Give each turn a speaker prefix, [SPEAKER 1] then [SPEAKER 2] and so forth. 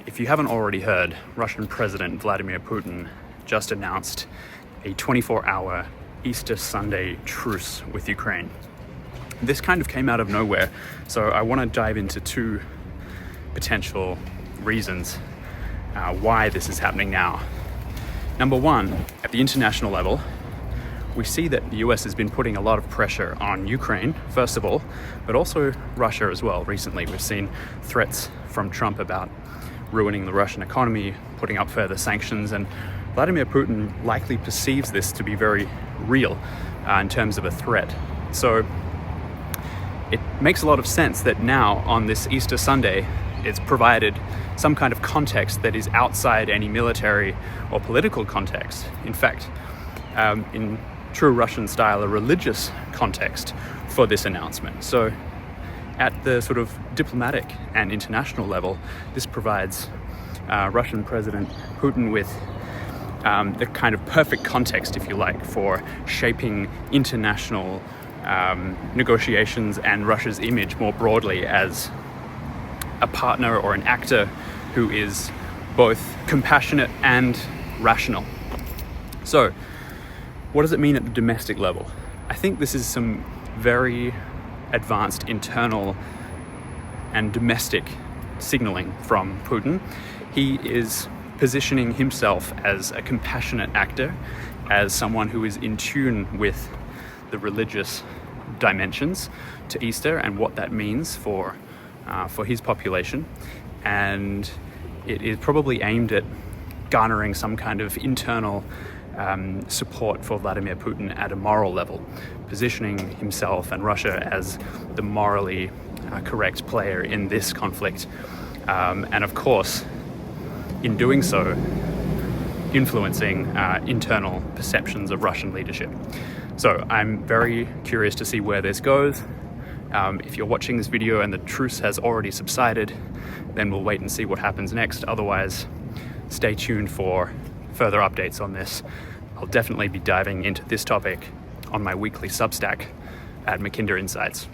[SPEAKER 1] If you haven't already heard, Russian President Vladimir Putin just announced a 24-hour Easter Sunday truce with Ukraine. This kind of came out of nowhere, so I want to dive into two potential reasons why this is happening now. Number one, at the international level, we see that the US has been putting a lot of pressure on Ukraine, first of all, but also Russia as well. Recently, we've seen threats from Trump about ruining the Russian economy, putting up further sanctions, and Vladimir Putin likely perceives this to be very real in terms of a threat. So it makes a lot of sense that now on this Easter Sunday, it's provided some kind of context that is outside any military or political context. In fact, in true Russian style, a religious context for this announcement. So at the sort of diplomatic and international level, this provides Russian President Putin with the kind of perfect context, if you like, for shaping international negotiations and Russia's image more broadly as a partner or an actor who is both compassionate and rational. So, what does it mean at the domestic level? I think this is some very advanced internal and domestic signaling from Putin. He is positioning himself as a compassionate actor, as someone who is in tune with the religious dimensions to Easter and what that means for his population. And it is probably aimed at garnering some kind of internal support for Vladimir Putin at a moral level, positioning himself and Russia as the morally correct player in this conflict. And of course, in doing so, influencing internal perceptions of Russian leadership. So I'm very curious to see where this goes. If you're watching this video and the truce has already subsided, then we'll wait and see what happens next. Otherwise, stay tuned for further updates on this. I'll definitely be diving into this topic on my weekly Substack at Mackinder Insights.